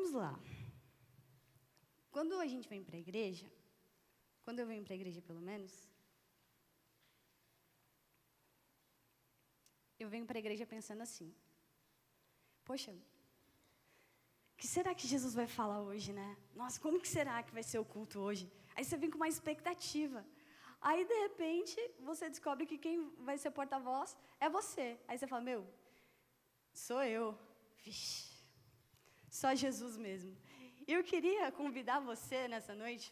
Vamos lá. Quando a gente vem para a igreja, quando eu venho para a igreja pelo menos, eu venho para a igreja pensando assim, poxa, o que será que Jesus vai falar hoje, né? Nossa, como que será que vai ser o culto hoje? Aí você vem com uma expectativa. Aí, de repente, você descobre que quem vai ser porta-voz é você. Aí você fala, meu, sou eu. Vixe, só Jesus mesmo. E eu queria convidar você nessa noite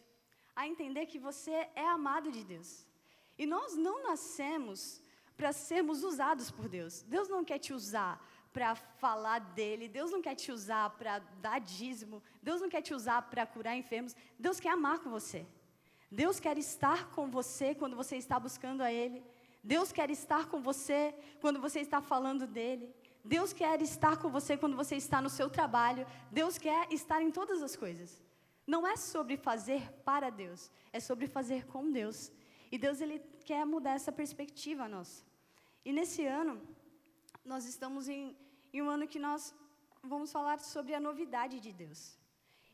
a entender que você é amado de Deus. E nós não nascemos para sermos usados por Deus. Deus não quer te usar para falar dele, Deus não quer te usar para dar dízimo, Deus não quer te usar para curar enfermos, Deus quer amar com você. Deus quer estar com você quando você está buscando a Ele. Deus quer estar com você quando você está falando dEle. Deus quer estar com você quando você está no seu trabalho. Deus quer estar em todas as coisas. Não é sobre fazer para Deus, é sobre fazer com Deus. E Deus, Ele quer mudar essa perspectiva nossa. E nesse ano, nós estamos em um ano que nós vamos falar sobre a novidade de Deus.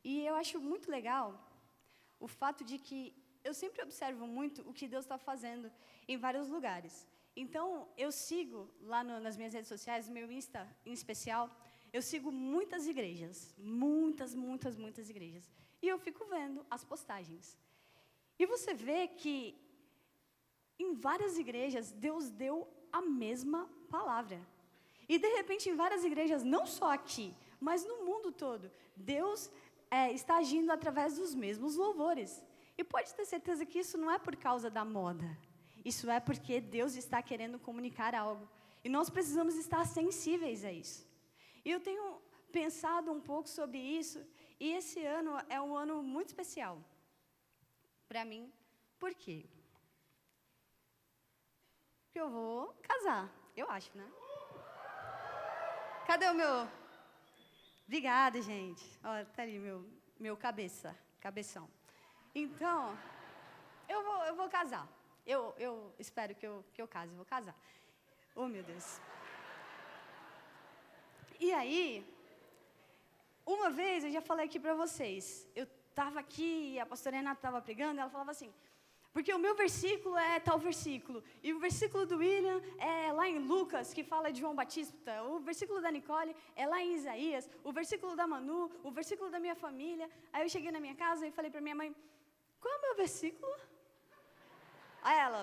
E eu acho muito legal o fato de que eu sempre observo muito o que Deus está fazendo em vários lugares. Então, eu sigo lá nas minhas redes sociais, meu Insta em especial, eu sigo muitas igrejas, muitas igrejas. E eu fico vendo as postagens. E você vê que em várias igrejas, Deus deu a mesma palavra. E de repente, em várias igrejas, não só aqui, mas no mundo todo, Deus está agindo através dos mesmos louvores. E pode ter certeza que isso não é por causa da moda. Isso é porque Deus está querendo comunicar algo. E nós precisamos estar sensíveis a isso. E eu tenho pensado um pouco sobre isso. E esse ano é um ano muito especial para mim. Por quê? Porque eu vou casar. Eu acho, né? Cadê o meu... Obrigada, gente. Olha, tá ali meu cabeção. Então, eu vou casar. Eu espero que eu case, vou casar. Oh, meu Deus. E aí, uma vez eu já falei aqui para vocês, eu estava aqui, a pastora Renata estava pregando, ela falava assim, porque o meu versículo é tal versículo, e o versículo do William é lá em Lucas, que fala de João Batista, o versículo da Nicole é lá em Isaías, o versículo da Manu, o versículo da minha família. Aí eu cheguei na minha casa e falei para minha mãe, qual é o meu versículo? Aí ela,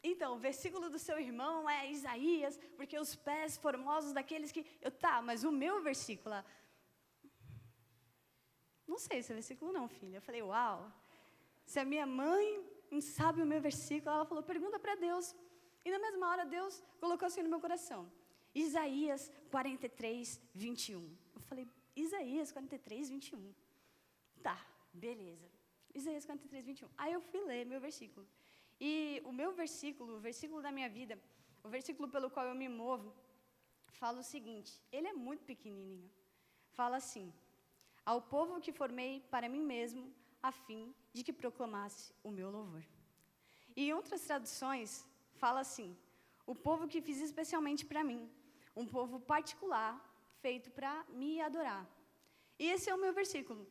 então, o versículo do seu irmão é Isaías, porque os pés formosos daqueles que... Tá, mas o meu versículo... Não sei esse versículo não, filha. Eu falei, uau. Se a minha mãe não sabe o meu versículo, ela falou, pergunta para Deus. E na mesma hora, Deus colocou assim no meu coração. Isaías 43, 21. Eu falei, Isaías 43, 21. Tá, beleza. Isaías 43, 21. Aí eu fui ler meu versículo. E o meu versículo, o versículo da minha vida, o versículo pelo qual eu me movo, fala o seguinte, ele é muito pequenininho. Fala assim, ao povo que formei para mim mesmo, a fim de que proclamasse o meu louvor. E em outras traduções, fala assim, o povo que fiz especialmente para mim, um povo particular, feito para me adorar. E esse é o meu versículo.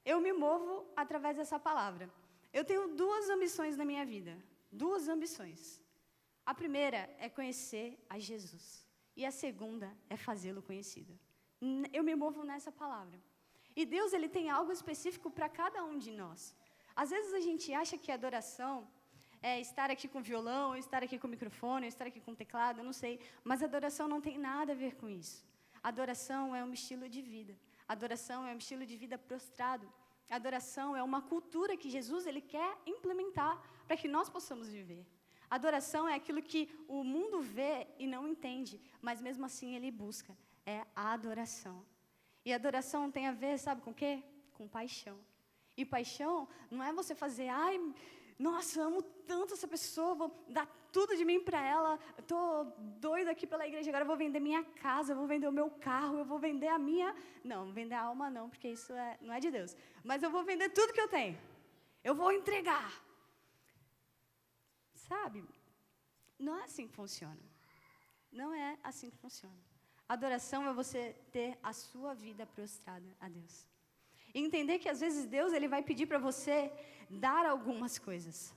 Eu me movo através dessa palavra. Eu tenho duas ambições na minha vida. Duas ambições. A primeira é conhecer a Jesus. E a segunda é fazê-lo conhecido. Eu me movo nessa palavra. E Deus, Ele tem algo específico para cada um de nós. Às vezes a gente acha que adoração é estar aqui com violão, estar aqui com microfone, estar aqui com teclado, eu não sei. Mas adoração não tem nada a ver com isso. Adoração é um estilo de vida. Adoração é um estilo de vida prostrado. Adoração é uma cultura que Jesus ele quer implementar para que nós possamos viver. Adoração é aquilo que o mundo vê e não entende, mas mesmo assim ele busca. É a adoração. E adoração tem a ver, sabe com o quê? Com paixão. E paixão não é você fazer, ai, nossa, amo tanto essa pessoa, vou dar tudo de mim para ela, estou doida aqui pela igreja, agora eu vou vender minha casa, eu vou vender o meu carro, eu vou vender a minha... Não, vender a alma não, porque isso não é de Deus. Mas eu vou vender tudo que eu tenho. Eu vou entregar. Sabe? Não é assim que funciona. Não é assim que funciona. Adoração é você ter a sua vida prostrada a Deus. E entender que às vezes Deus ele vai pedir para você dar algumas coisas.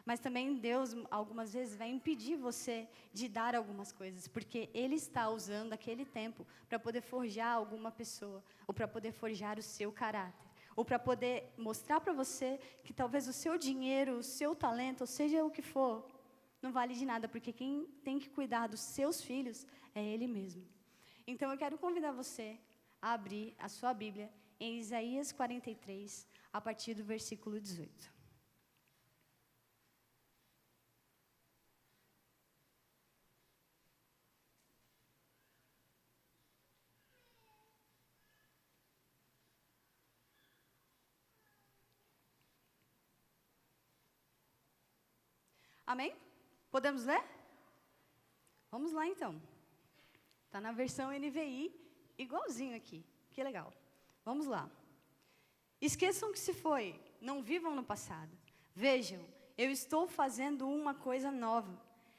Mas também Deus algumas vezes vai impedir você de dar algumas coisas, porque Ele está usando aquele tempo para poder forjar alguma pessoa, ou para poder forjar o seu caráter, ou para poder mostrar para você que talvez o seu dinheiro, o seu talento, ou seja o que for, não vale de nada, porque quem tem que cuidar dos seus filhos é Ele mesmo. Então eu quero convidar você a abrir a sua Bíblia em Isaías 43, a partir do versículo 18. Amém? Podemos ler? Vamos lá então. Está na versão NVI, igualzinho aqui. Que legal. Vamos lá. Esqueçam que se foi, não vivam no passado. Vejam, eu estou fazendo uma coisa nova.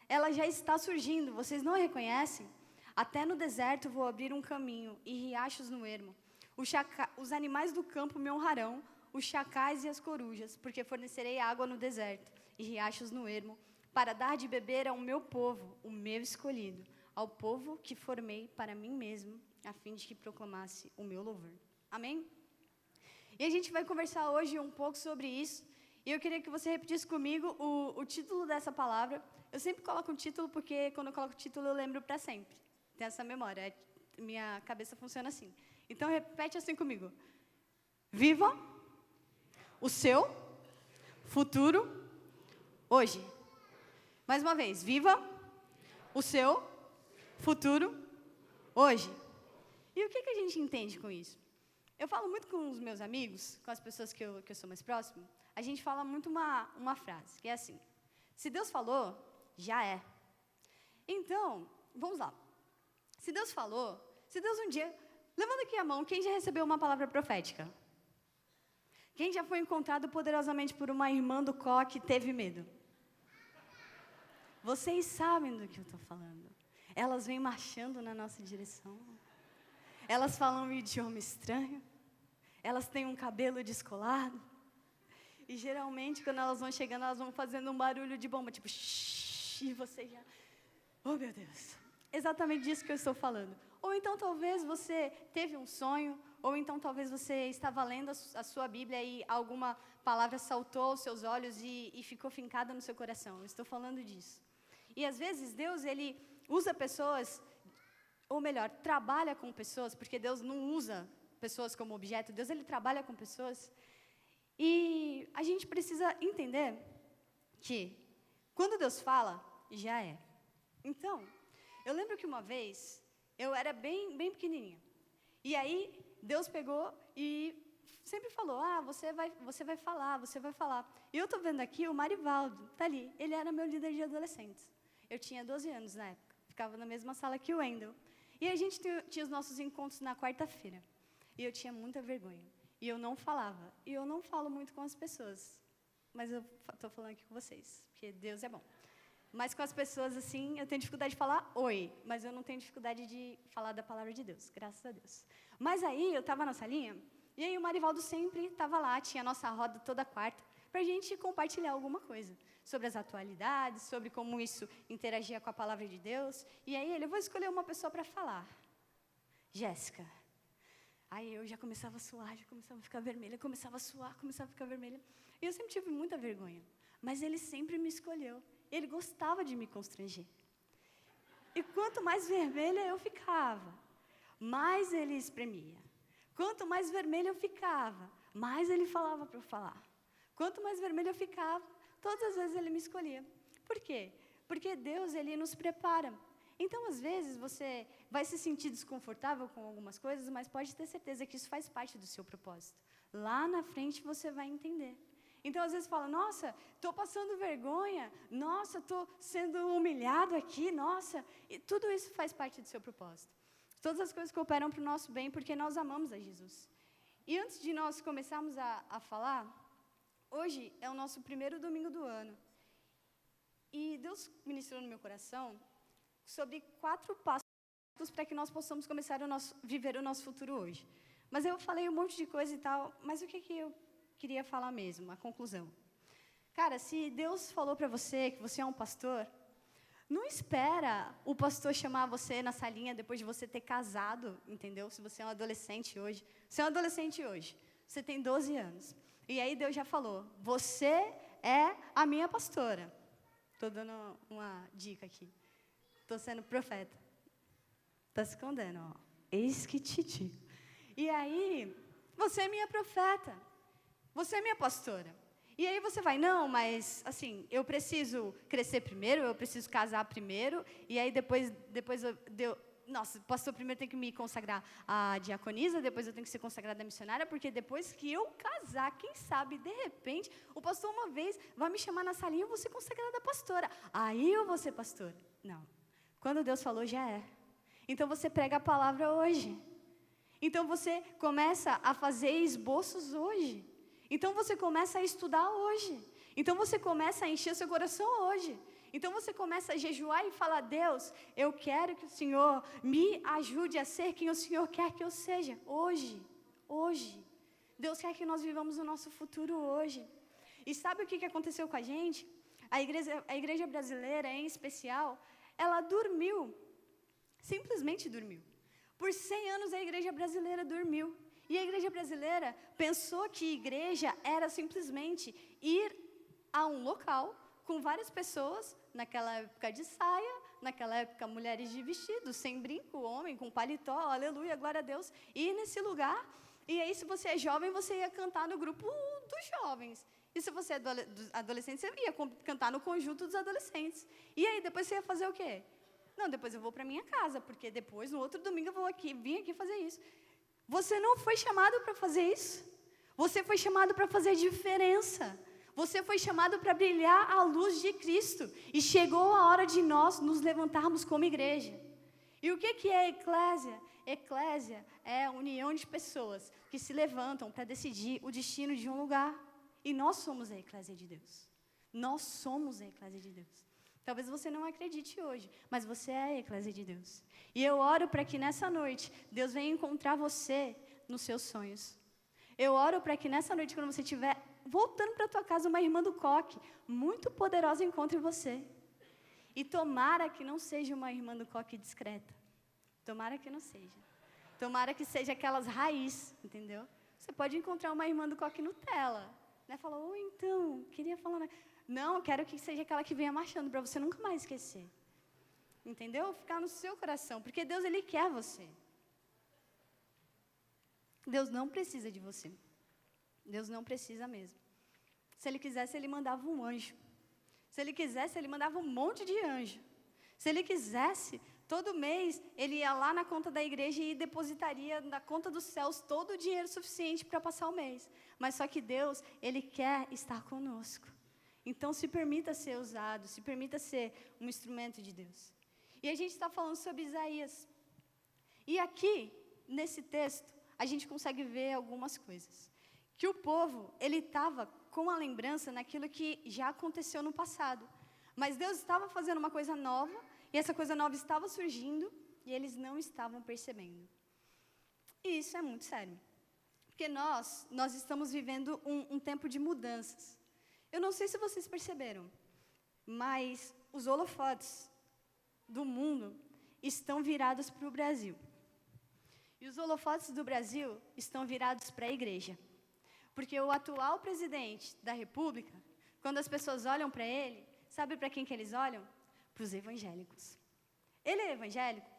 Ela já está surgindo, vocês não a reconhecem? Até no deserto vou abrir um caminho e riachos no ermo. Os animais do campo me honrarão, os chacais e as corujas, porque fornecerei água no deserto e riachos no ermo, para dar de beber ao meu povo, o meu escolhido, ao povo que formei para mim mesmo, a fim de que proclamasse o meu louvor. Amém? E a gente vai conversar hoje um pouco sobre isso, e eu queria que você repetisse comigo o título dessa palavra. Eu sempre coloco um título, porque quando eu coloco o título eu lembro para sempre. Tem essa memória, minha cabeça funciona assim. Então repete assim comigo. Viva o seu futuro hoje. Mais uma vez, viva o seu futuro hoje. E o que a gente entende com isso? Eu falo muito com os meus amigos, com as pessoas que eu sou mais próximo, a gente fala muito uma frase, que é assim: se Deus falou, já é. Então, vamos lá. Se Deus falou, se Deus um dia... Levanta aqui a mão, quem já recebeu uma palavra profética? Quem já foi encontrado poderosamente por uma irmã do coque e teve medo? Vocês sabem do que eu estou falando. Elas vêm marchando na nossa direção. Elas falam um idioma estranho. Elas têm um cabelo descolado. E geralmente, quando elas vão chegando, elas vão fazendo um barulho de bomba, tipo, shhh, e você já... Oh, meu Deus. Exatamente disso que eu estou falando. Ou então, talvez, você teve um sonho, ou então, talvez, você estava lendo a sua Bíblia e alguma palavra saltou aos seus olhos e ficou fincada no seu coração. Eu estou falando disso. E, às vezes, Deus, Ele usa pessoas, ou melhor, trabalha com pessoas, porque Deus não usa pessoas como objeto. Deus, Ele trabalha com pessoas. E a gente precisa entender que, quando Deus fala, já é. Então, eu lembro que uma vez, eu era bem pequenininha. E aí, Deus pegou e sempre falou, você vai falar. E eu estou vendo aqui o Marivaldo, está ali. Ele era meu líder de adolescentes. Eu tinha 12 anos na época, ficava na mesma sala que o Wendel. E a gente tinha os nossos encontros na quarta-feira. E eu tinha muita vergonha. E eu não falava. E eu não falo muito com as pessoas. Mas eu estou falando aqui com vocês, porque Deus é bom. Mas com as pessoas, assim, eu tenho dificuldade de falar oi, mas eu não tenho dificuldade de falar da palavra de Deus, graças a Deus. Mas aí, eu estava na salinha, e aí o Marivaldo sempre estava lá, tinha a nossa roda toda quarta, para a gente compartilhar alguma coisa, sobre as atualidades, sobre como isso interagia com a palavra de Deus. E aí ele, eu vou escolher uma pessoa para falar. Jéssica. Aí eu já começava a suar, já começava a ficar vermelha, começava a suar, começava a ficar vermelha. E eu sempre tive muita vergonha, mas ele sempre me escolheu. Ele gostava de me constranger. E quanto mais vermelha eu ficava, mais ele espremia. Quanto mais vermelha eu ficava, mais ele falava para eu falar. Quanto mais vermelha eu ficava, todas as vezes ele me escolhia. Por quê? Porque Deus, Ele nos prepara. Então, às vezes, você vai se sentir desconfortável com algumas coisas, mas pode ter certeza que isso faz parte do seu propósito. Lá na frente você vai entender. Então, às vezes, fala, nossa, estou passando vergonha, nossa, estou sendo humilhado aqui, nossa. E tudo isso faz parte do seu propósito. Todas as coisas cooperam para o nosso bem, porque nós amamos a Jesus. E antes de nós começarmos a falar, hoje é o nosso primeiro domingo do ano. E Deus ministrou no meu coração sobre 4 passos para que nós possamos começar viver o nosso futuro hoje. Mas eu falei um monte de coisa e tal, mas o que eu queria falar mesmo, a conclusão? Cara, se Deus falou para você que você é um pastor, não espera o pastor chamar você na salinha depois de você ter casado, entendeu? Se você é um adolescente hoje. Você é um adolescente hoje, você tem 12 anos. E aí Deus já falou, você é a minha pastora. Estou dando uma dica aqui. Estou sendo profeta. Está se escondendo, ó. Eis que te digo. E aí, você é minha profeta. Você é minha pastora. E aí você vai, não, mas, assim, eu preciso crescer primeiro, eu preciso casar primeiro, e aí depois nossa, o pastor primeiro tem que me consagrar a diaconisa, depois eu tenho que ser consagrada a missionária, porque depois que eu casar, quem sabe, de repente, o pastor uma vez vai me chamar na salinha e eu vou ser consagrada a pastora. Aí eu vou ser pastora. Não. Quando Deus falou, já é. Então você prega a palavra hoje. Então você começa a fazer esboços hoje. Então você começa a estudar hoje. Então você começa a encher seu coração hoje. Então você começa a jejuar e falar, Deus, eu quero que o Senhor me ajude a ser quem o Senhor quer que eu seja. Hoje. Hoje. Deus quer que nós vivamos o nosso futuro hoje. E sabe o que aconteceu com a gente? A igreja brasileira, em especial, ela dormiu. Simplesmente dormiu. Por 100 anos a igreja brasileira dormiu. E a igreja brasileira pensou que igreja era simplesmente ir a um local com várias pessoas, naquela época de saia, naquela época mulheres de vestido, sem brinco, homem com paletó, aleluia, glória a Deus, ir nesse lugar. E aí, se você é jovem, você ia cantar no grupo dos jovens. E se você é adolescente, você ia cantar no conjunto dos adolescentes. E aí, depois você ia fazer o quê? Não, depois eu vou para minha casa, porque depois, no outro domingo, eu vou vim aqui fazer isso. Você não foi chamado para fazer isso. Você foi chamado para fazer diferença. Você foi chamado para brilhar a luz de Cristo. E chegou a hora de nós nos levantarmos como igreja. E o que é eclésia? Eclésia é a união de pessoas que se levantam para decidir o destino de um lugar. E nós somos a eclésia de Deus. Nós somos a eclésia de Deus. Talvez você não acredite hoje, mas você é a eclésia de Deus. E eu oro para que nessa noite, Deus venha encontrar você nos seus sonhos. Eu oro para que nessa noite, quando você estiver voltando para a tua casa, uma irmã do coque, muito poderosa, encontre você. E tomara que não seja uma irmã do coque discreta. Tomara que não seja. Tomara que seja aquelas raízes, entendeu? Você pode encontrar uma irmã do coque Nutella. Né? Fala, então, queria falar... Não, quero que seja aquela que venha marchando, para você nunca mais esquecer. Entendeu? Ficar no seu coração, porque Deus, Ele quer você. Deus não precisa de você. Deus não precisa mesmo. Se Ele quisesse, Ele mandava um anjo. Se Ele quisesse, Ele mandava um monte de anjo. Se Ele quisesse, todo mês, Ele ia lá na conta da igreja e depositaria na conta dos céus todo o dinheiro suficiente para passar o mês. Mas só que Deus, Ele quer estar conosco. Então, se permita ser usado, se permita ser um instrumento de Deus. E a gente está falando sobre Isaías. E aqui, nesse texto, a gente consegue ver algumas coisas. Que o povo, ele estava com a lembrança naquilo que já aconteceu no passado. Mas Deus estava fazendo uma coisa nova, e essa coisa nova estava surgindo, e eles não estavam percebendo. E isso é muito sério. Porque nós estamos vivendo um tempo de mudanças. Eu não sei se vocês perceberam, mas os holofotes do mundo estão virados para o Brasil. E os holofotes do Brasil estão virados para a igreja. Porque o atual presidente da República, quando as pessoas olham para ele, sabe para quem que eles olham? Para os evangélicos. Ele é evangélico?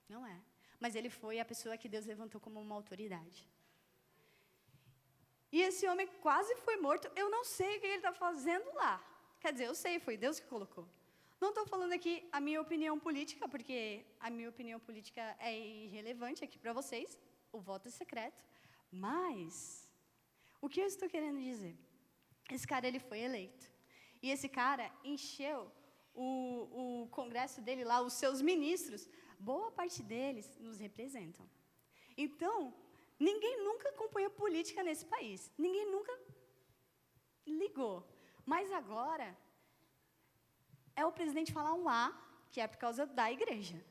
Não é. Mas ele foi a pessoa que Deus levantou como uma autoridade. E esse homem quase foi morto. Eu não sei o que ele está fazendo lá. Quer dizer, eu sei, foi Deus que colocou. Não estou falando aqui a minha opinião política, porque a minha opinião política é irrelevante aqui para vocês. O voto é secreto. Mas, o que eu estou querendo dizer? Esse cara, ele foi eleito. E esse cara encheu o congresso dele lá, os seus ministros. Boa parte deles nos representam. Então, ninguém nunca acompanhou política nesse país. Ninguém nunca ligou. Mas agora, é o presidente falar um A, que é por causa da igreja.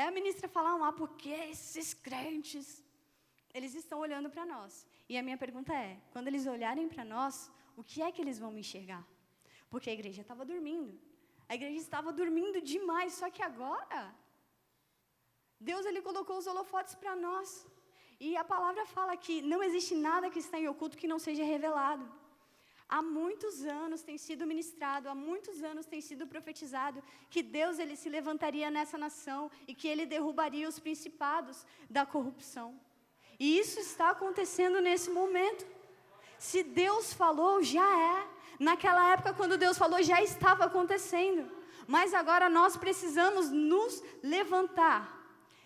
É a ministra falar porque esses crentes, eles estão olhando para nós. E a minha pergunta é, quando eles olharem para nós, o que é que eles vão enxergar? Porque a igreja estava dormindo. A igreja estava dormindo demais, só que agora, Deus ele colocou os holofotes para nós. E a palavra fala que não existe nada que está em oculto que não seja revelado. Há muitos anos tem sido ministrado, há muitos anos tem sido profetizado que Deus ele se levantaria nessa nação e que ele derrubaria os principados da corrupção. E isso está acontecendo nesse momento. Se Deus falou, já é. Naquela época, quando Deus falou, já estava acontecendo. Mas agora nós precisamos nos levantar.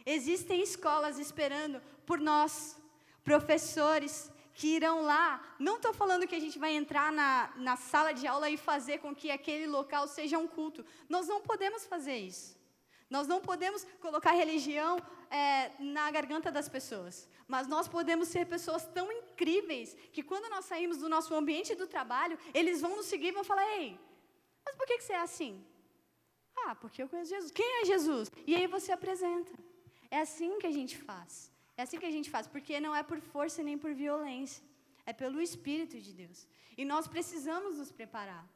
Existem escolas esperando por nós, professores que irão lá. Não estou falando que a gente vai entrar na sala de aula e fazer com que aquele local seja um culto. Nós não podemos fazer isso. Nós não podemos colocar religião na garganta das pessoas. Mas nós podemos ser pessoas tão incríveis que quando nós saímos do nosso ambiente do trabalho, eles vão nos seguir e vão falar, ei, mas por que você é assim? Ah, porque eu conheço Jesus. Quem é Jesus? E aí você apresenta. É assim que a gente faz. É assim que a gente faz, porque não é por força nem por violência. É pelo Espírito de Deus. E nós precisamos nos preparar.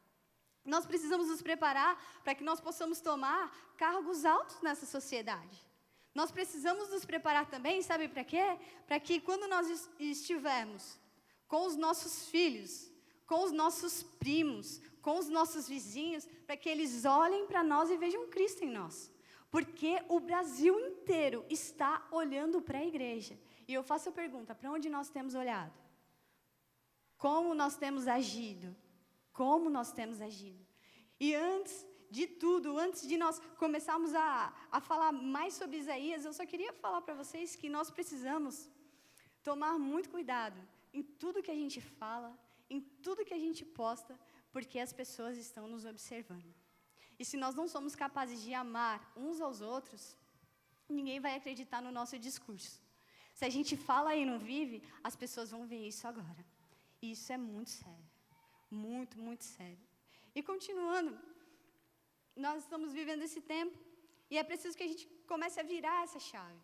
Nós precisamos nos preparar para que nós possamos tomar cargos altos nessa sociedade. Nós precisamos nos preparar também, sabe para quê? Para que quando nós estivermos com os nossos filhos, com os nossos primos, com os nossos vizinhos, para que eles olhem para nós e vejam Cristo em nós. Porque o Brasil inteiro está olhando para a igreja. E eu faço a pergunta, para onde nós temos olhado? Como nós temos agido? Como nós temos agido? E antes de tudo, antes de nós começarmos a falar mais sobre Isaías, eu só queria falar para vocês que nós precisamos tomar muito cuidado em tudo que a gente fala, em tudo que a gente posta, porque as pessoas estão nos observando. E se nós não somos capazes de amar uns aos outros, ninguém vai acreditar no nosso discurso. Se a gente fala e não vive, as pessoas vão ver isso agora. E isso é muito sério. Muito, muito sério. E continuando, nós estamos vivendo esse tempo e é preciso que a gente comece a virar essa chave.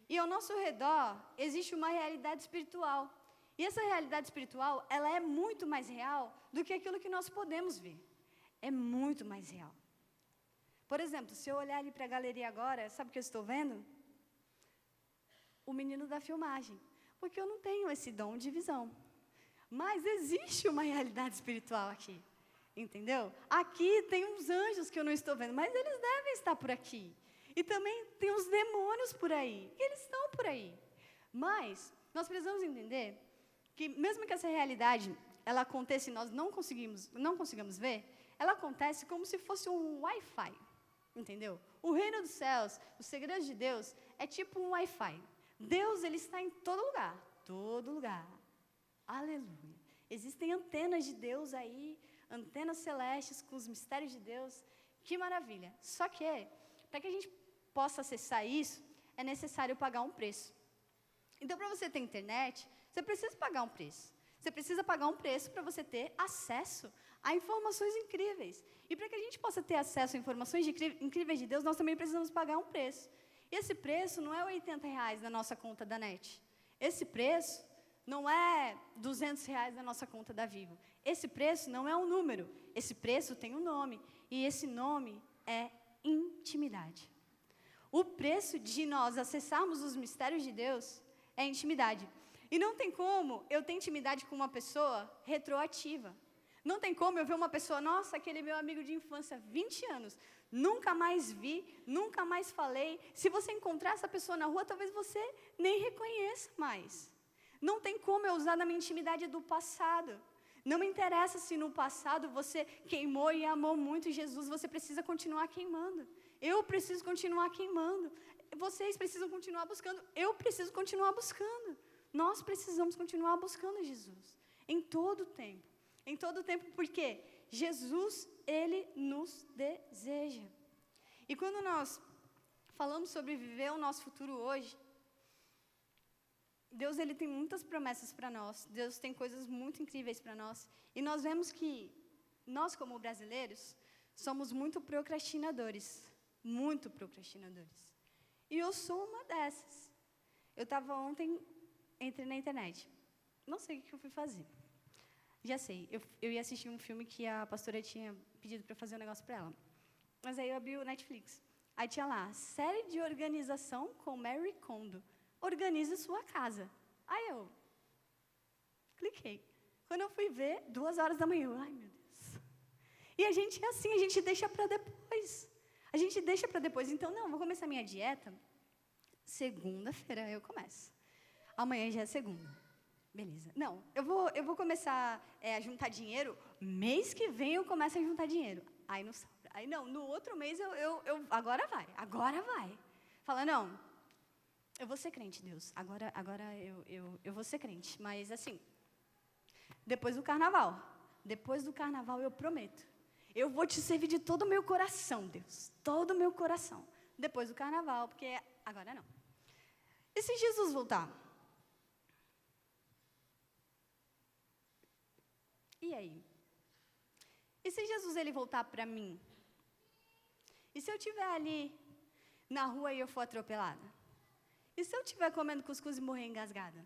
E ao nosso redor existe uma realidade espiritual. E essa realidade espiritual, ela é muito mais real do que aquilo que nós podemos ver. É muito mais real. Por exemplo, se eu olhar ali para a galeria agora, sabe o que eu estou vendo? O menino da filmagem. Porque eu não tenho esse dom de visão. Mas existe uma realidade espiritual aqui. Entendeu? Aqui tem uns anjos que eu não estou vendo, mas eles devem estar por aqui. E também tem uns demônios por aí. Eles estão por aí. Mas nós precisamos entender que mesmo que essa realidade ela aconteça e nós não conseguimos ver, ela acontece como se fosse um Wi-Fi, entendeu? O reino dos céus, os segredos de Deus, é tipo um Wi-Fi. Deus, ele está em todo lugar, todo lugar. Aleluia. Existem antenas de Deus aí, antenas celestes com os mistérios de Deus. Que maravilha. Só que, para que a gente possa acessar isso, é necessário pagar um preço. Então, para você ter internet, você precisa pagar um preço. Você precisa pagar um preço para você ter acesso a informações incríveis. E para que a gente possa ter acesso a informações incríveis de Deus, nós também precisamos pagar um preço. E esse preço não é R$80 da nossa conta da NET. Esse preço não é R$200 da nossa conta da Vivo. Esse preço não é um número. Esse preço tem um nome. E esse nome é intimidade. O preço de nós acessarmos os mistérios de Deus é intimidade. E não tem como eu ter intimidade com uma pessoa retroativa. Não tem como eu ver uma pessoa, nossa, aquele meu amigo de infância, 20 anos, nunca mais vi, nunca mais falei. Se você encontrar essa pessoa na rua, talvez você nem reconheça mais. Não tem como eu usar na minha intimidade do passado. Não me interessa se no passado você queimou e amou muito Jesus, você precisa continuar queimando. Eu preciso continuar queimando. Vocês precisam continuar buscando. Eu preciso continuar buscando. Nós precisamos continuar buscando Jesus. Em todo o tempo. Em todo o tempo, porque Jesus, Ele nos deseja. E quando nós falamos sobre viver o nosso futuro hoje, Deus ele tem muitas promessas para nós. Deus tem coisas muito incríveis para nós. E nós vemos que nós, como brasileiros, somos muito procrastinadores. Muito procrastinadores. E eu sou uma dessas. Eu estava ontem, entrei na internet. Não sei o que eu fui fazer. Já sei, eu ia assistir um filme que a pastora tinha pedido para fazer um negócio para ela. Mas aí eu abri o Netflix. Aí tinha lá, série de organização com Marie Kondo. Organize sua casa. Aí eu cliquei. Quando eu fui ver, 2h da manhã, ai meu Deus. E a gente é assim, a gente deixa para depois. A gente deixa para depois. Então, não, vou começar minha dieta. Segunda-feira eu começo. Amanhã já é segunda. Beleza. Não, eu vou começar a juntar dinheiro. Mês que vem eu começo a juntar dinheiro. Aí não sobra. Aí não, no outro mês agora vai. Fala, não, eu vou ser crente, Deus. Agora eu vou ser crente. Mas assim, depois do carnaval eu prometo. Eu vou te servir de todo o meu coração, Deus. Todo o meu coração. Depois do carnaval, porque agora não. E se Jesus voltar? E aí? E se Jesus ele voltar para mim? E se eu estiver ali na rua e eu for atropelada? E se eu estiver comendo cuscuz e morrer engasgada?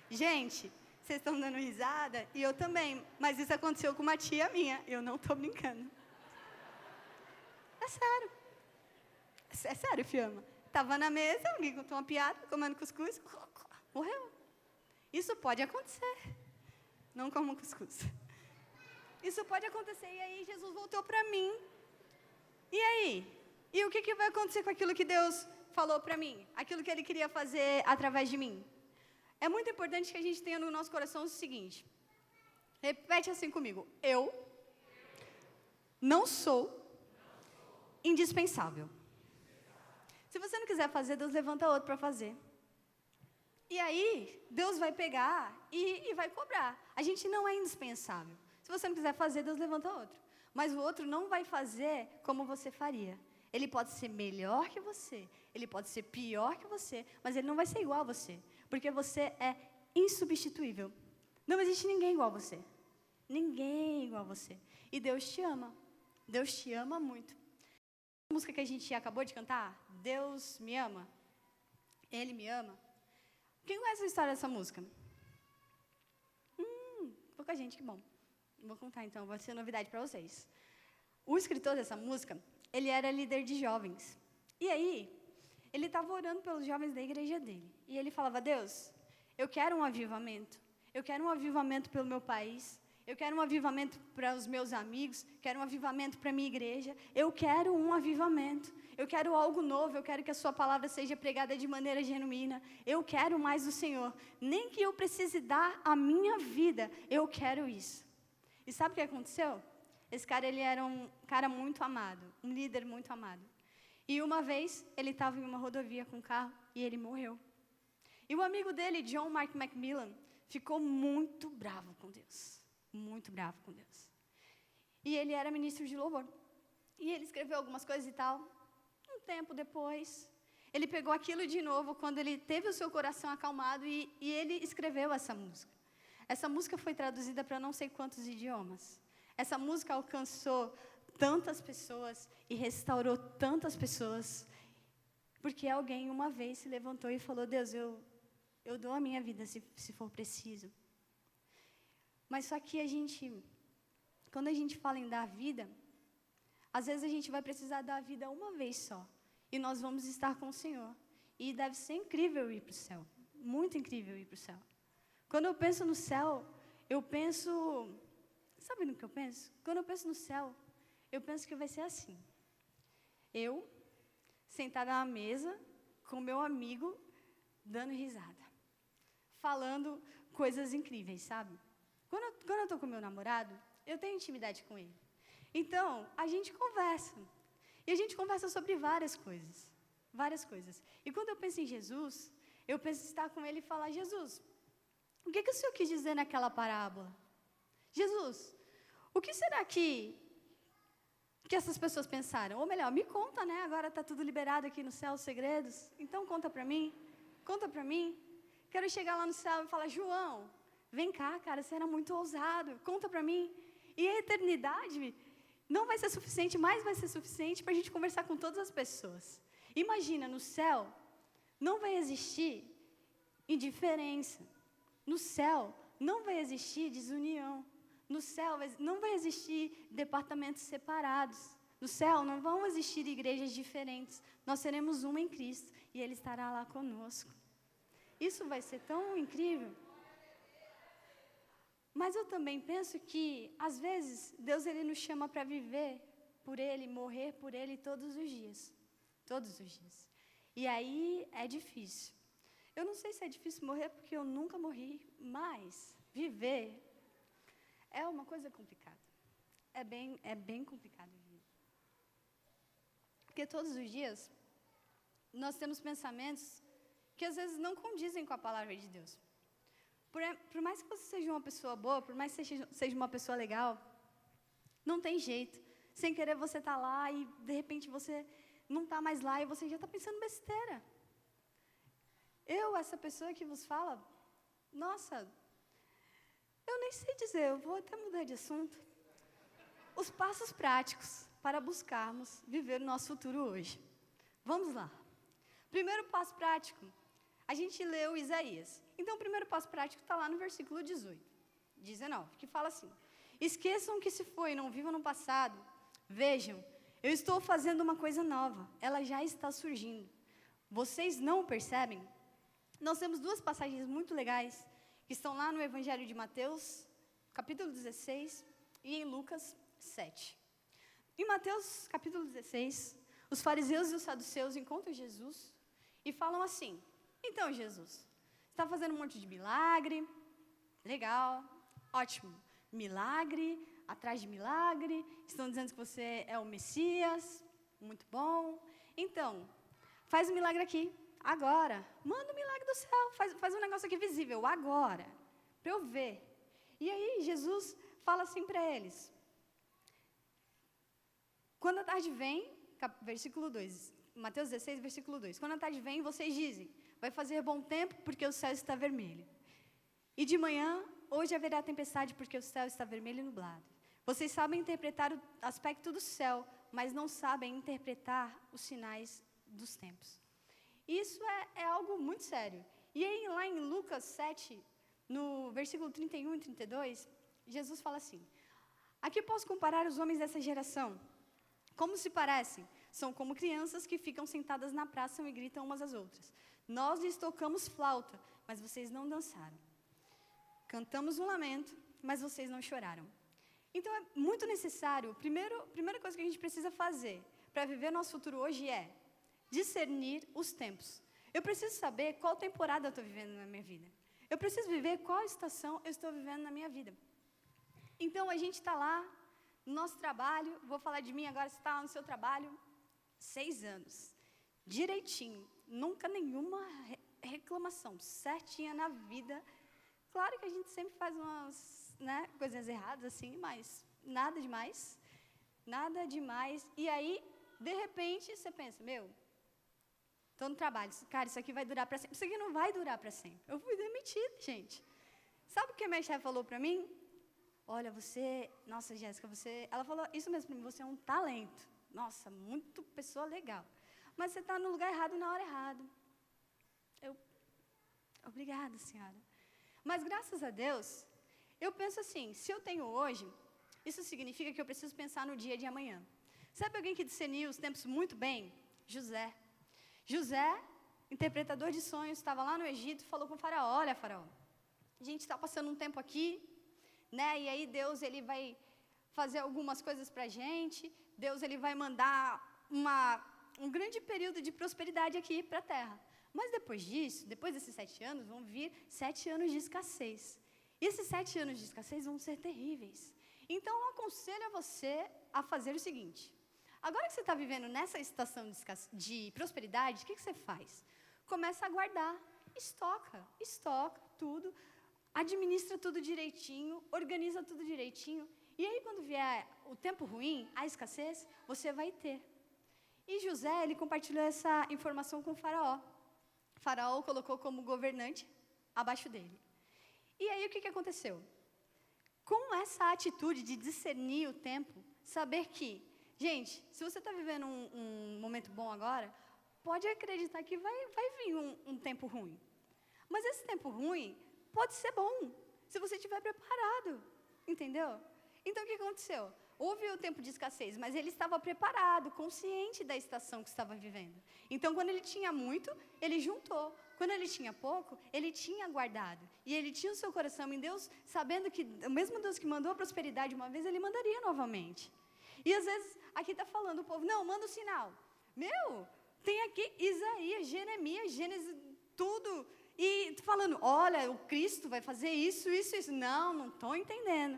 Gente, vocês estão dando risada, e eu também, mas isso aconteceu com uma tia minha, eu não estou brincando. É sério. É sério, Fiamma. Estava na mesa, alguém contou uma piada, comendo cuscuz, morreu. Isso pode acontecer. Não como cuscuz. Isso pode acontecer, e aí Jesus voltou para mim. E aí? E o que vai acontecer com aquilo que Deus falou para mim? Aquilo que Ele queria fazer através de mim? É muito importante que a gente tenha no nosso coração o seguinte. Repete assim comigo. Eu não sou indispensável. Se você não quiser fazer, Deus levanta outro para fazer. E aí, Deus vai pegar e vai cobrar. A gente não é indispensável. Se você não quiser fazer, Deus levanta outro. Mas o outro não vai fazer como você faria. Ele pode ser melhor que você, ele pode ser pior que você, mas ele não vai ser igual a você. Porque você é insubstituível. Não existe ninguém igual a você. Ninguém igual a você. E Deus te ama. Deus te ama muito. A música que a gente acabou de cantar, Deus me ama, Ele me ama. Quem conhece a história dessa música? Pouca gente, que bom. Vou contar então, vai ser novidade para vocês. O escritor dessa música, ele era líder de jovens. E aí, ele estava orando pelos jovens da igreja dele. E ele falava, Deus, eu quero um avivamento. Eu quero um avivamento pelo meu país. Eu quero um avivamento para os meus amigos. Quero um avivamento para a minha igreja. Eu quero um avivamento. Eu quero algo novo. Eu quero que a sua palavra seja pregada de maneira genuína. Eu quero mais do Senhor. Nem que eu precise dar a minha vida. Eu quero isso. E sabe o que aconteceu? Esse cara, ele era um cara muito amado. Um líder muito amado. E uma vez, ele estava em uma rodovia com o carro e ele morreu. E o amigo dele, John Mark Macmillan, ficou muito bravo com Deus. Muito bravo com Deus. E ele era ministro de louvor. E ele escreveu algumas coisas e tal. Um tempo depois, ele pegou aquilo de novo, quando ele teve o seu coração acalmado, e ele escreveu essa música. Essa música foi traduzida para não sei quantos idiomas. Essa música alcançou tantas pessoas e restaurou tantas pessoas, porque alguém uma vez se levantou e falou, Deus, eu dou a minha vida se for preciso. Mas só que quando a gente fala em dar vida, às vezes a gente vai precisar dar a vida uma vez só, e nós vamos estar com o Senhor. E deve ser incrível ir para o céu, muito incrível ir para o céu. Quando eu penso no céu, eu penso... Sabe no que eu penso? Quando eu penso no céu, eu penso que vai ser assim. Eu, sentada na mesa, com meu amigo, dando risada. Falando coisas incríveis, sabe? Quando eu estou com meu namorado, eu tenho intimidade com ele. Então, a gente conversa. E a gente conversa sobre várias coisas. Várias coisas. E quando eu penso em Jesus, eu penso em estar com ele e falar, Jesus, o que o Senhor quis dizer naquela parábola? Jesus, o que será que essas pessoas pensaram? Ou melhor, me conta, né? Agora está tudo liberado aqui no céu, os segredos. Então conta para mim. Conta para mim. Quero chegar lá no céu e falar, João, vem cá, cara, você era muito ousado. Conta para mim. E a eternidade, não vai ser suficiente, mas vai ser suficiente para a gente conversar com todas as pessoas. Imagina, no céu, não vai existir indiferença. No céu, não vai existir desunião. No céu, não vai existir departamentos separados. No céu, não vão existir igrejas diferentes. Nós seremos uma em Cristo e Ele estará lá conosco. Isso vai ser tão incrível. Mas eu também penso que, às vezes, Deus ele nos chama para viver por Ele, morrer por Ele todos os dias. Todos os dias. E aí é difícil. Eu não sei se é difícil morrer porque eu nunca morri, mas viver é uma coisa complicada. É bem complicado viver. Porque todos os dias nós temos pensamentos que às vezes não condizem com a palavra de Deus. Por mais que você seja uma pessoa boa, por mais que você seja uma pessoa legal, não tem jeito. Sem querer você está lá e de repente você não está mais lá e você já está pensando besteira. Essa pessoa que vos fala, nossa, eu nem sei dizer, eu vou até mudar de assunto. Os passos práticos para buscarmos viver o nosso futuro hoje. Vamos lá. Primeiro passo prático, a gente leu Isaías. Então, o primeiro passo prático está lá no versículo 19, que fala assim: esqueçam o que se foi, não vivam no passado. Vejam, eu estou fazendo uma coisa nova, ela já está surgindo. Vocês não percebem? Nós temos duas passagens muito legais, que estão lá no Evangelho de Mateus, capítulo 16, e em Lucas 7. Em Mateus, capítulo 16, os fariseus e os saduceus encontram Jesus e falam assim: então, Jesus, está fazendo um monte de milagre, legal, ótimo, milagre, atrás de milagre, estão dizendo que você é o Messias, muito bom. Então, faz um milagre aqui, agora, manda um milagre do céu, faz um negócio aqui visível, agora, para eu ver. E aí, Jesus fala assim para eles: quando a tarde vem, versículo 2, Mateus 16, versículo 2, quando a tarde vem, vocês dizem: vai fazer bom tempo porque o céu está vermelho. E de manhã, hoje haverá tempestade porque o céu está vermelho e nublado. Vocês sabem interpretar o aspecto do céu, mas não sabem interpretar os sinais dos tempos. Isso é algo muito sério. E aí, lá em Lucas 7, no versículo 31 e 32, Jesus fala assim: aqui posso comparar os homens dessa geração. Como se parecem? São como crianças que ficam sentadas na praça e gritam umas às outras. Nós lhes tocamos flauta, mas vocês não dançaram. Cantamos um lamento, mas vocês não choraram. Então é muito necessário, primeira coisa que a gente precisa fazer para viver nosso futuro hoje é discernir os tempos. Eu preciso saber qual temporada eu estou vivendo na minha vida. Eu preciso viver qual estação eu estou vivendo na minha vida. Então a gente está lá no nosso trabalho, vou falar de mim agora, você está lá no seu trabalho, 6 anos, direitinho, nunca nenhuma reclamação, certinha na vida. Claro que a gente sempre faz umas coisas erradas assim, mas nada demais. E aí, de repente, você pensa: estou no trabalho, cara, isso aqui vai durar para sempre. Isso aqui não vai durar para sempre. Eu fui demitida, gente. Sabe o que a minha chefe falou para mim? Olha, nossa, Jéssica, ela falou isso mesmo para mim: você é um talento. Nossa, muito pessoa legal. Mas você está no lugar errado na hora errada. Obrigada, senhora. Mas graças a Deus, eu penso assim: se eu tenho hoje, isso significa que eu preciso pensar no dia de amanhã. Sabe alguém que discerniu os tempos muito bem? José. José, interpretador de sonhos, estava lá no Egito e falou com o faraó: olha, faraó, a gente está passando um tempo aqui, e aí Deus ele vai fazer algumas coisas para a gente, Deus ele vai mandar um grande período de prosperidade aqui para a terra. Mas depois disso, depois desses 7 anos, vão vir 7 anos de escassez. E esses 7 anos de escassez vão ser terríveis. Então, eu aconselho a você a fazer o seguinte: agora que você está vivendo nessa estação de prosperidade, o que você faz? Começa a guardar, estoca tudo, administra tudo direitinho, organiza tudo direitinho. E aí, quando vier o tempo ruim, a escassez, você vai ter. E José, ele compartilhou essa informação com o faraó. O faraó o colocou como governante abaixo dele. E aí, o que aconteceu? Com essa atitude de discernir o tempo, saber que, gente, se você está vivendo um momento bom agora, pode acreditar que vai vir um tempo ruim. Mas esse tempo ruim pode ser bom, se você estiver preparado, entendeu? Então, o que aconteceu? Houve o tempo de escassez, mas ele estava preparado, consciente da estação que estava vivendo. Então, quando ele tinha muito, ele juntou. Quando ele tinha pouco, ele tinha guardado. E ele tinha o seu coração em Deus, sabendo que o mesmo Deus que mandou a prosperidade uma vez, ele mandaria novamente. E às vezes, aqui está falando o povo, não, manda o sinal. Tem aqui Isaías, Jeremias, Gênesis, tudo. E falando, olha, o Cristo vai fazer isso, isso, isso. Não estou entendendo.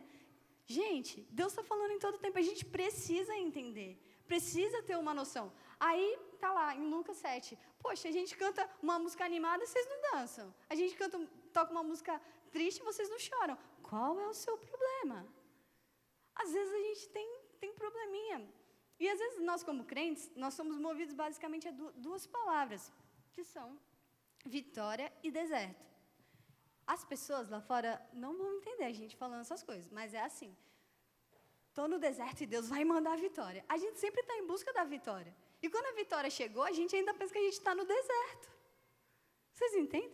Gente, Deus está falando em todo tempo, a gente precisa entender, precisa ter uma noção. Aí, está lá, em Lucas 7, poxa, a gente canta uma música animada, vocês não dançam. A gente toca uma música triste, vocês não choram. Qual é o seu problema? Às vezes a gente tem probleminha. E às vezes nós, como crentes, nós somos movidos basicamente a duas palavras, que são vitória e deserto. As pessoas lá fora não vão entender a gente falando essas coisas, mas é assim. Estou no deserto e Deus vai mandar a vitória. A gente sempre está em busca da vitória. E quando a vitória chegou, a gente ainda pensa que a gente está no deserto. Vocês entendem?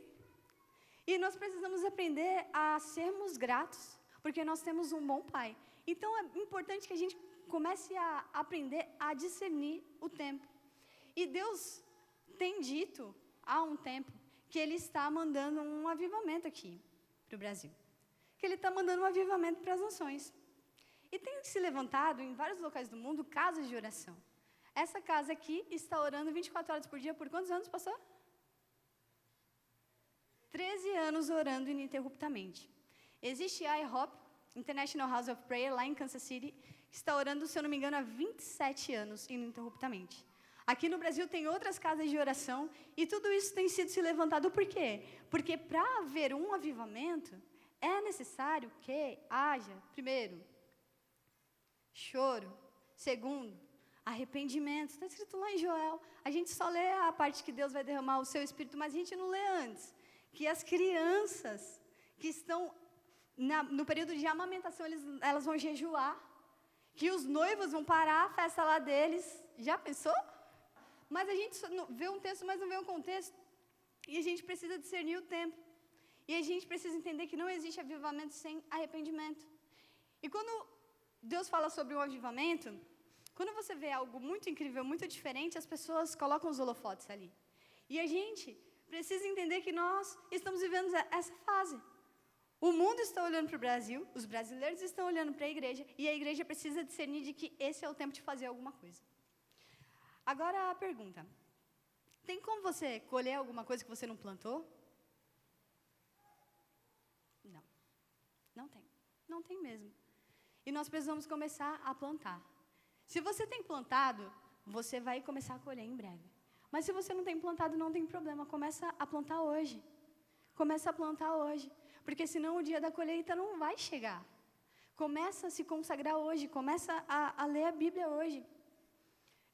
E nós precisamos aprender a sermos gratos, porque nós temos um bom Pai. Então, é importante que a gente comece a aprender a discernir o tempo. E Deus tem dito há um tempo que Ele está mandando um avivamento aqui para o Brasil. Que Ele está mandando um avivamento para as nações. E tem se levantado em vários locais do mundo casas de oração. Essa casa aqui está orando 24 horas por dia por quantos anos, pastor? 13 anos orando ininterruptamente. Existe a IHOP, International House of Prayer, lá em Kansas City, que está orando, se eu não me engano, há 27 anos ininterruptamente. Aqui no Brasil tem outras casas de oração e tudo isso tem sido se levantado por quê? Porque para haver um avivamento, é necessário que haja, primeiro, choro, segundo, arrependimento. Está escrito lá em Joel. A gente só lê a parte que Deus vai derramar o seu Espírito, mas a gente não lê antes. Que as crianças que estão no período de amamentação, elas vão jejuar. Que os noivos vão parar a festa lá deles. Já pensou? Mas a gente vê um texto, mas não vê um contexto. E a gente precisa discernir o tempo. E a gente precisa entender que não existe avivamento sem arrependimento. E quando Deus fala sobre um avivamento, quando você vê algo muito incrível, muito diferente, as pessoas colocam os holofotes ali. E a gente precisa entender que nós estamos vivendo essa fase. O mundo está olhando para o Brasil, os brasileiros estão olhando para a igreja, e a igreja precisa discernir de que esse é o tempo de fazer alguma coisa. Agora a pergunta, tem como você colher alguma coisa que você não plantou? Não tem. Não tem mesmo. E nós precisamos começar a plantar. Se você tem plantado, você vai começar a colher em breve. Mas se você não tem plantado, não tem problema, começa a plantar hoje. Começa a plantar hoje. Porque senão o dia da colheita não vai chegar. Começa a se consagrar hoje, começa a ler a Bíblia hoje.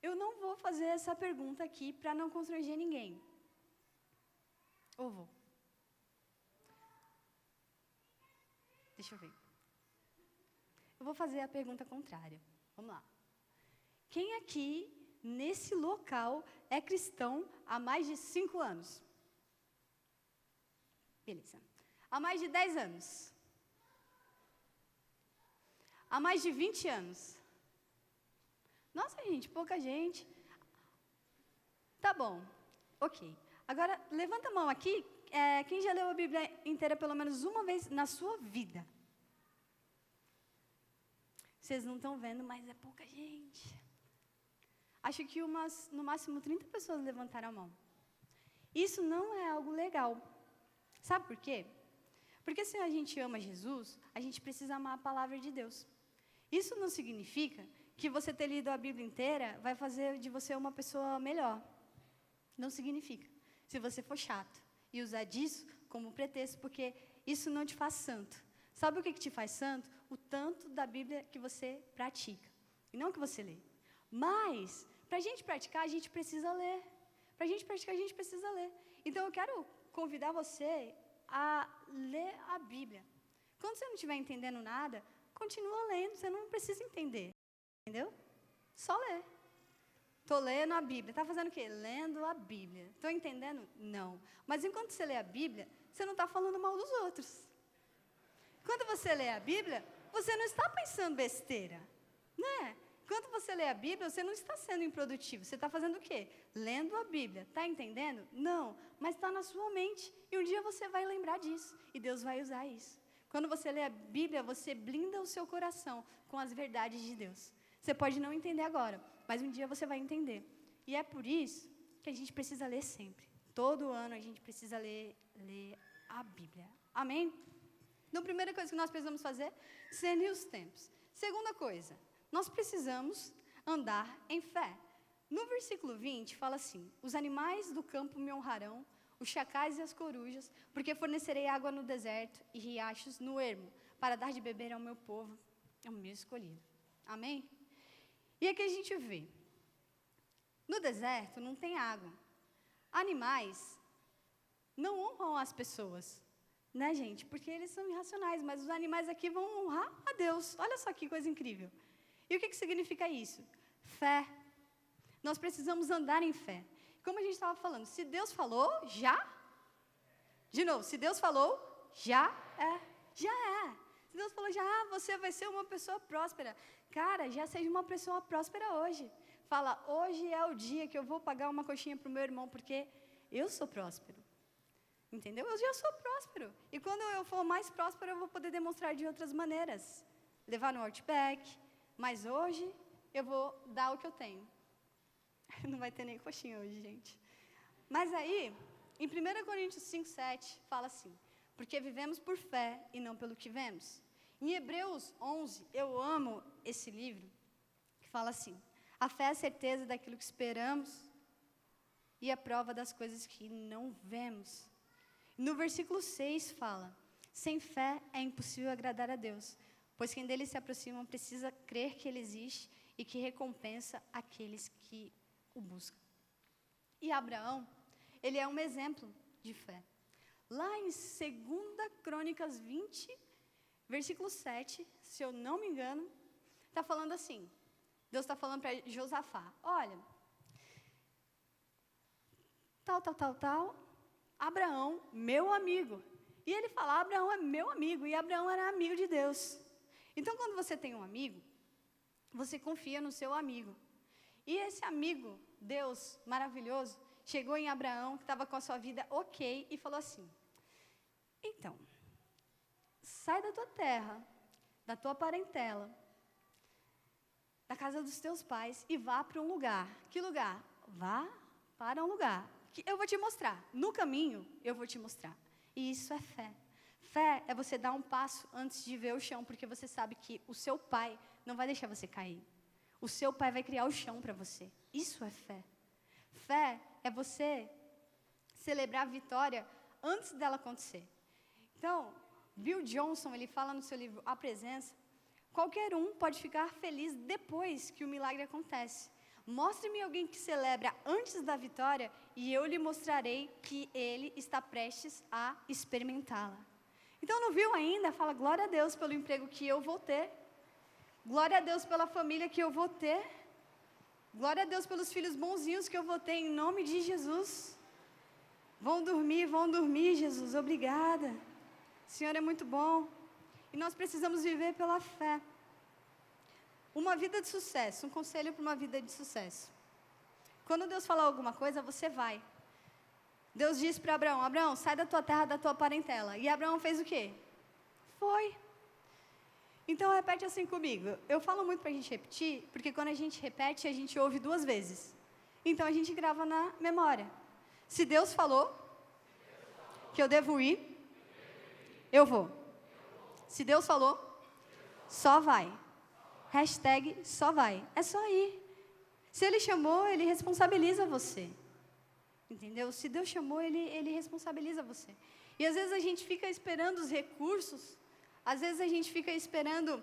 Eu não vou fazer essa pergunta aqui para não constranger ninguém. Ou vou? Deixa eu ver. Eu vou fazer a pergunta contrária. Vamos lá. Quem aqui, nesse local, é cristão há mais de 5 anos? Beleza. Há mais de 10 anos? Há mais de 20 anos? Nossa, gente, pouca gente. Tá bom, ok. Agora, levanta a mão aqui, quem já leu a Bíblia inteira pelo menos uma vez na sua vida? Vocês não estão vendo, mas é pouca gente. Acho que no máximo 30 pessoas levantaram a mão. Isso não é algo legal. Sabe por quê? Porque se a gente ama Jesus, a gente precisa amar a palavra de Deus. Isso não significa que você ter lido a Bíblia inteira vai fazer de você uma pessoa melhor. Não significa. Se você for chato e usar disso como pretexto, porque isso não te faz santo. Sabe o que te faz santo? O tanto da Bíblia que você pratica. E não que você lê. Mas, para a gente praticar, a gente precisa ler. Para a gente praticar, a gente precisa ler. Então, eu quero convidar você a ler a Bíblia. Quando você não estiver entendendo nada, continua lendo, você não precisa entender. Entendeu? Só ler. Estou lendo a Bíblia. Está fazendo o quê? Lendo a Bíblia. Estou entendendo? Não. Mas enquanto você lê a Bíblia, você não está falando mal dos outros. Quando você lê a Bíblia, você não está pensando besteira. Né? Quando você lê a Bíblia, você não está sendo improdutivo. Você está fazendo o quê? Lendo a Bíblia. Está entendendo? Não. Mas está na sua mente. E um dia você vai lembrar disso. E Deus vai usar isso. Quando você lê a Bíblia, você blinda o seu coração com as verdades de Deus. Você pode não entender agora, mas um dia você vai entender. E é por isso que a gente precisa ler sempre. Todo ano a gente precisa ler a Bíblia. Amém? Então, primeira coisa que nós precisamos fazer, discernir os tempos. Segunda coisa, nós precisamos andar em fé. No versículo 20, fala assim: os animais do campo me honrarão, os chacais e as corujas, porque fornecerei água no deserto e riachos no ermo, para dar de beber ao meu povo, ao meu escolhido. Amém? E aqui a gente vê, no deserto não tem água. Animais não honram as pessoas, né, gente? Porque eles são irracionais, mas os animais aqui vão honrar a Deus. Olha só que coisa incrível. E o que significa isso? Fé. Nós precisamos andar em fé. Como a gente estava falando, se Deus falou, já? De novo, se Deus falou, já é. Já é. Se Deus falou, já, você vai ser uma pessoa próspera. Cara, já seja uma pessoa próspera hoje. Fala, hoje é o dia que eu vou pagar uma coxinha para o meu irmão, porque eu sou próspero. Entendeu? Eu já sou próspero. E quando eu for mais próspero, eu vou poder demonstrar de outras maneiras. Levar no Outback. Mas hoje, eu vou dar o que eu tenho. Não vai ter nem coxinha hoje, gente. Mas aí, em 1 Coríntios 5:7, fala assim: porque vivemos por fé e não pelo que vemos. Em Hebreus 11, eu amo esse livro, que fala assim: a fé é a certeza daquilo que esperamos e a prova das coisas que não vemos. No versículo 6 fala: sem fé é impossível agradar a Deus, pois quem dele se aproxima precisa crer que ele existe e que recompensa aqueles que o buscam. E Abraão, ele é um exemplo de fé. Lá em 2 Crônicas 20, versículo 7, se eu não me engano, está falando assim, Deus está falando para Josafá, olha, tal, Abraão, meu amigo. E ele fala, Abraão é meu amigo, e Abraão era amigo de Deus. Então, quando você tem um amigo, você confia no seu amigo. E esse amigo, Deus maravilhoso, chegou em Abraão, que estava com a sua vida ok, e falou assim, então, sai da tua terra, da tua parentela, da casa dos teus pais, e vá para um lugar. Que lugar? Vá para um lugar que eu vou te mostrar. No caminho, eu vou te mostrar. E isso é fé. Fé é você dar um passo antes de ver o chão, porque você sabe que o seu pai não vai deixar você cair. O seu pai vai criar o chão para você. Isso é fé. Fé é você celebrar a vitória antes dela acontecer. Então, Bill Johnson, ele fala no seu livro A Presença, qualquer um pode ficar feliz depois que o milagre acontece. Mostre-me alguém que celebra antes da vitória e eu lhe mostrarei que ele está prestes a experimentá-la. Então, não viu ainda? Fala, glória a Deus pelo emprego que eu vou ter. Glória a Deus pela família que eu vou ter. Glória a Deus pelos filhos bonzinhos que eu vou ter, em nome de Jesus. Vão dormir, Jesus, obrigada. O Senhor é muito bom. E nós precisamos viver pela fé. Uma vida de sucesso, um conselho para uma vida de sucesso. Quando Deus falar alguma coisa, você vai. Deus disse para Abraão, Abraão, sai da tua terra, da tua parentela. E Abraão fez o quê? Foi. Então, repete assim comigo. Eu falo muito para a gente repetir, porque quando a gente repete, a gente ouve 2 vezes. Então, a gente grava na memória. Se Deus falou que eu devo ir, eu vou. Se Deus falou, só vai. Hashtag só vai. É só ir. Se Ele chamou, Ele responsabiliza você. Entendeu? Se Deus chamou, Ele responsabiliza você. E às vezes a gente fica esperando os recursos, às vezes a gente fica esperando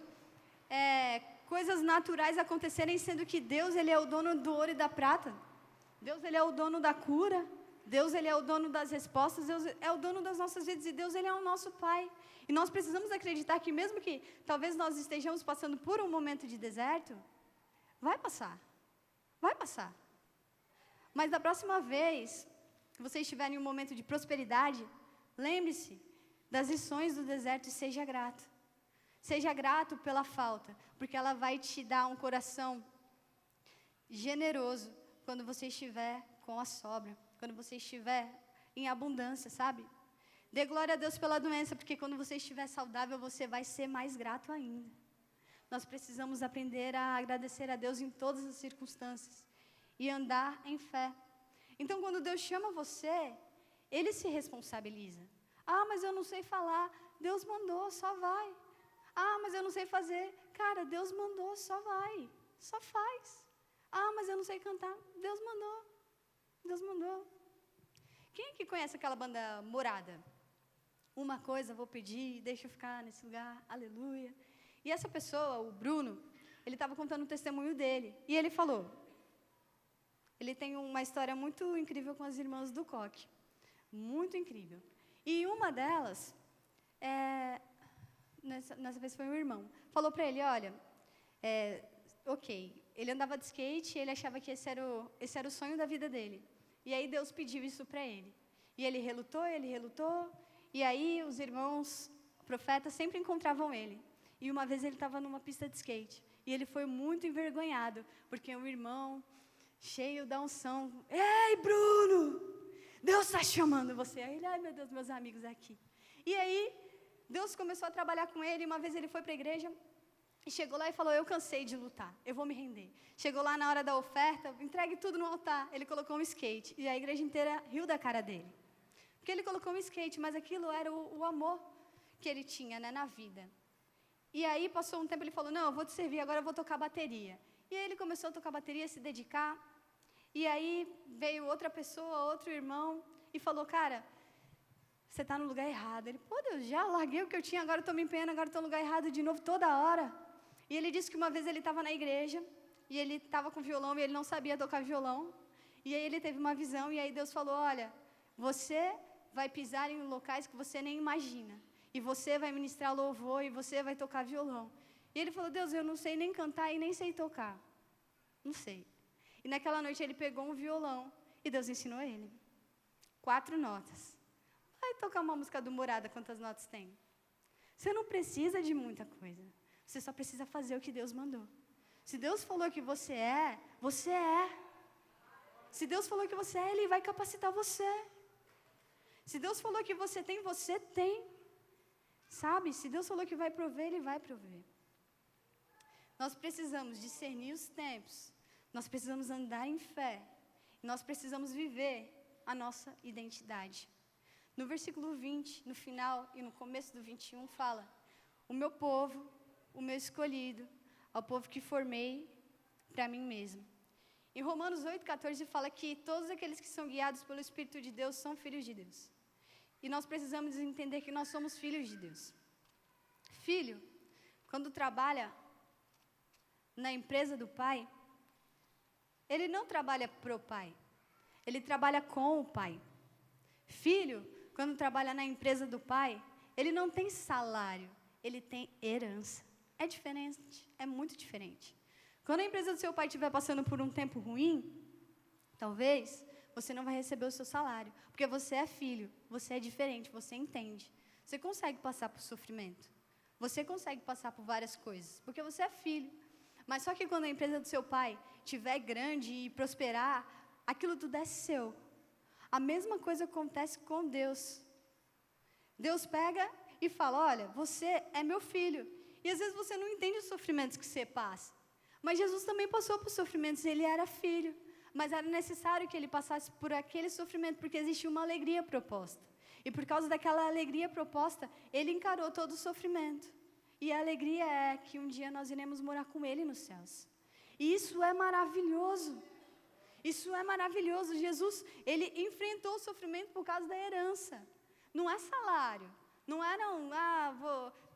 coisas naturais acontecerem, sendo que Deus, Ele é o dono do ouro e da prata. Deus, Ele é o dono da cura. Deus, Ele é o dono das respostas. Deus é o dono das nossas vidas. E Deus, Ele é o nosso Pai. E nós precisamos acreditar que mesmo que talvez nós estejamos passando por um momento de deserto, Vai passar. Vai passar. Mas da próxima vez que você estiver em um momento de prosperidade, lembre-se das lições do deserto e seja grato. Seja grato pela falta, porque ela vai te dar um coração generoso quando você estiver com a sobra, quando você estiver em abundância, sabe? Dê glória a Deus pela doença, porque quando você estiver saudável, você vai ser mais grato ainda. Nós precisamos aprender a agradecer a Deus em todas as circunstâncias e andar em fé. Então, quando Deus chama você, Ele se responsabiliza. Ah, mas eu não sei falar. Deus mandou, só vai. Ah, mas eu não sei fazer. Cara, Deus mandou, só vai. Só faz. Ah, mas eu não sei cantar. Deus mandou. Deus mandou. Quem é que conhece aquela banda Morada? Uma coisa vou pedir, deixa eu ficar nesse lugar, aleluia. E essa pessoa, o Bruno, ele estava contando o testemunho dele. E ele falou, ele tem uma história muito incrível com as irmãs do Coque. Muito incrível. E uma delas, nessa vez foi um irmão, falou para ele, olha, ok, ele andava de skate e ele achava que esse era o sonho da vida dele. E aí Deus pediu isso para ele. E ele relutou, e aí os irmãos, profetas, sempre encontravam ele. E uma vez ele estava numa pista de skate. E ele foi muito envergonhado, porque um irmão, cheio da unção, ei, Bruno, Deus está chamando você. Aí ele, ai meu Deus, meus amigos aqui. E aí, Deus começou a trabalhar com ele. Uma vez ele foi para a igreja e chegou lá e falou, eu cansei de lutar, eu vou me render. Chegou lá na hora da oferta, entregue tudo no altar. Ele colocou um skate e a igreja inteira riu da cara dele. Porque ele colocou um skate, mas aquilo era o amor que ele tinha, né, na vida. E aí passou um tempo, ele falou, não, eu vou te servir, agora eu vou tocar bateria. E aí ele começou a tocar bateria, se dedicar. E aí veio outra pessoa, outro irmão, e falou, cara, você está no lugar errado. Ele, pô Deus, já larguei o que eu tinha, agora estou me empenhando, agora estou no lugar errado de novo, toda hora. E ele disse que uma vez ele estava na igreja, e ele estava com violão, e ele não sabia tocar violão. E aí ele teve uma visão, e aí Deus falou, olha, você vai pisar em locais que você nem imagina. E você vai ministrar louvor, e você vai tocar violão. E ele falou, Deus, eu não sei nem cantar e nem sei tocar. Não sei. E naquela noite ele pegou um violão, e Deus ensinou ele. 4 notas. Vai tocar uma música do Morada, quantas notas tem? Você não precisa de muita coisa. Você só precisa fazer o que Deus mandou. Se Deus falou que você é, você é. Se Deus falou que você é, Ele vai capacitar você. Se Deus falou que você tem. Sabe? Se Deus falou que vai prover, Ele vai prover. Nós precisamos discernir os tempos. Nós precisamos andar em fé. Nós precisamos viver a nossa identidade. No versículo 20, no final e no começo do 21, fala, o meu povo, o meu escolhido, ao povo que formei para mim mesmo. Em Romanos 8,14 fala que todos aqueles que são guiados pelo Espírito de Deus são filhos de Deus. E nós precisamos entender que nós somos filhos de Deus. Filho, quando trabalha na empresa do pai, ele não trabalha pro pai, ele trabalha com o pai. Filho, quando trabalha na empresa do pai, ele não tem salário, ele tem herança. É diferente, é muito diferente. Quando a empresa do seu pai estiver passando por um tempo ruim, talvez você não vai receber o seu salário, porque você é filho, você é diferente, você entende. Você consegue passar por sofrimento, você consegue passar por várias coisas, porque você é filho. Mas só que quando a empresa do seu pai estiver grande e prosperar, aquilo tudo é seu. A mesma coisa acontece com Deus. Deus pega e fala, olha, você é meu filho. E às vezes você não entende os sofrimentos que você passa. Mas Jesus também passou por sofrimentos, ele era filho. Mas era necessário que ele passasse por aquele sofrimento, porque existia uma alegria proposta. E por causa daquela alegria proposta, ele encarou todo o sofrimento. E a alegria é que um dia nós iremos morar com ele nos céus. E isso é maravilhoso. Isso é maravilhoso. Jesus, ele enfrentou o sofrimento por causa da herança. Não é salário. Não era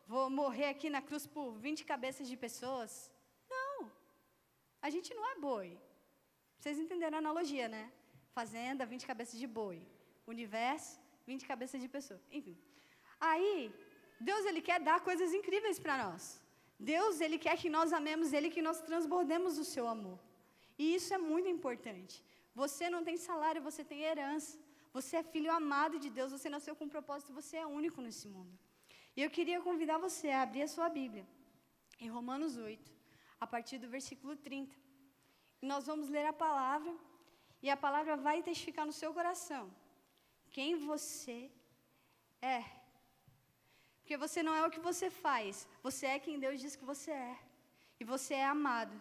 vou morrer aqui na cruz por 20 cabeças de pessoas. Não. A gente não é boi. Vocês entenderam a analogia, né? Fazenda, 20 cabeças de boi. Universo, 20 cabeças de pessoa. Enfim. Aí, Deus, ele quer dar coisas incríveis para nós. Deus, Ele quer que nós amemos Ele, que nós transbordemos o seu amor. E isso é muito importante. Você não tem salário, você tem herança. Você é filho amado de Deus, você nasceu com um propósito, você é único nesse mundo. E eu queria convidar você a abrir a sua Bíblia, em Romanos 8, a partir do versículo 30. E nós vamos ler a palavra, e a palavra vai testificar no seu coração quem você é. Porque você não é o que você faz, você é quem Deus diz que você é. E você é amado,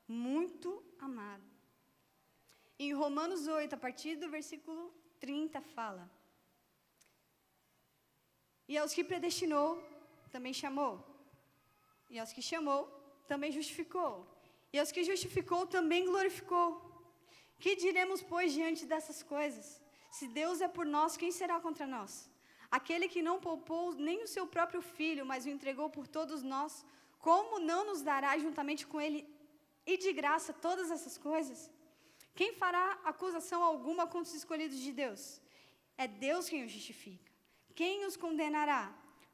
muito amado. Em Romanos 8, a partir do versículo 30, fala: e aos que predestinou, também chamou. E aos que chamou, também justificou. E aos que justificou, também glorificou. Que diremos, pois, diante dessas coisas? Se Deus é por nós, quem será contra nós? Aquele que não poupou nem o seu próprio filho, mas o entregou por todos nós, como não nos dará juntamente com ele e de graça todas essas coisas? Quem fará acusação alguma contra os escolhidos de Deus? É Deus quem os justifica. Quem os condenará?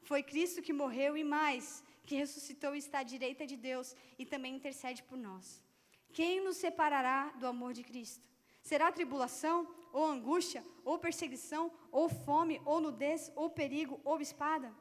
Foi Cristo que morreu e mais, que ressuscitou e está à direita de Deus e também intercede por nós. Quem nos separará do amor de Cristo? Será tribulação, ou angústia, ou perseguição, ou fome, ou nudez, ou perigo, ou espada?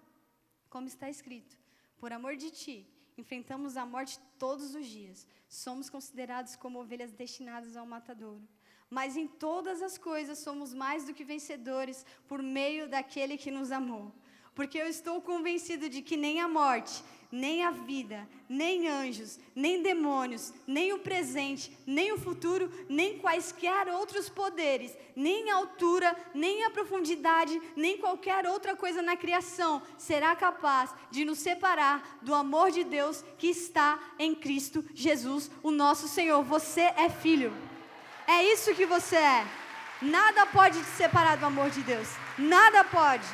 Como está escrito: por amor de ti, enfrentamos a morte todos os dias. Somos considerados como ovelhas destinadas ao matadouro. Mas em todas as coisas somos mais do que vencedores por meio daquele que nos amou. Porque eu estou convencido de que nem a morte, nem a vida, nem anjos, nem demônios, nem o presente, nem o futuro, nem quaisquer outros poderes, nem a altura, nem a profundidade, nem qualquer outra coisa na criação será capaz de nos separar do amor de Deus que está em Cristo Jesus, o nosso Senhor. Você é filho. É isso que você é. Nada pode te separar do amor de Deus. Nada pode.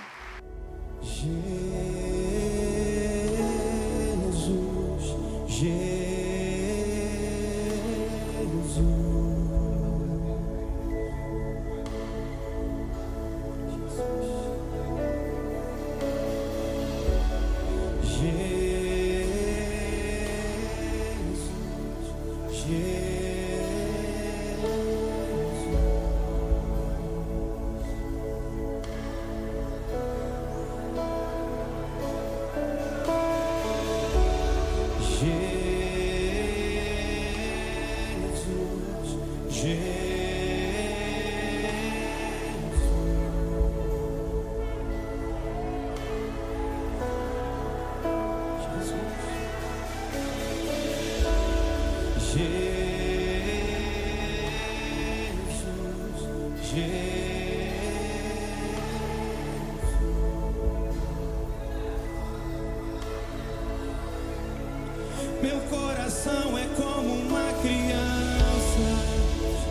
Meu coração é como uma criança.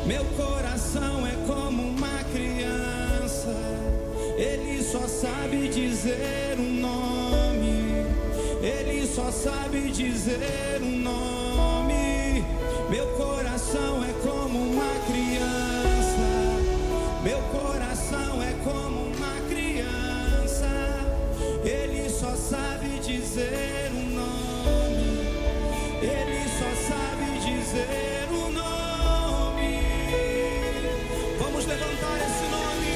Meu coração é como uma criança. Ele só sabe dizer um nome. Ele só sabe dizer um nome. Meu coração é como uma criança. Meu coração é como uma criança. Ele só sabe dizer um nome. Ele só sabe dizer o nome. Vamos levantar esse nome.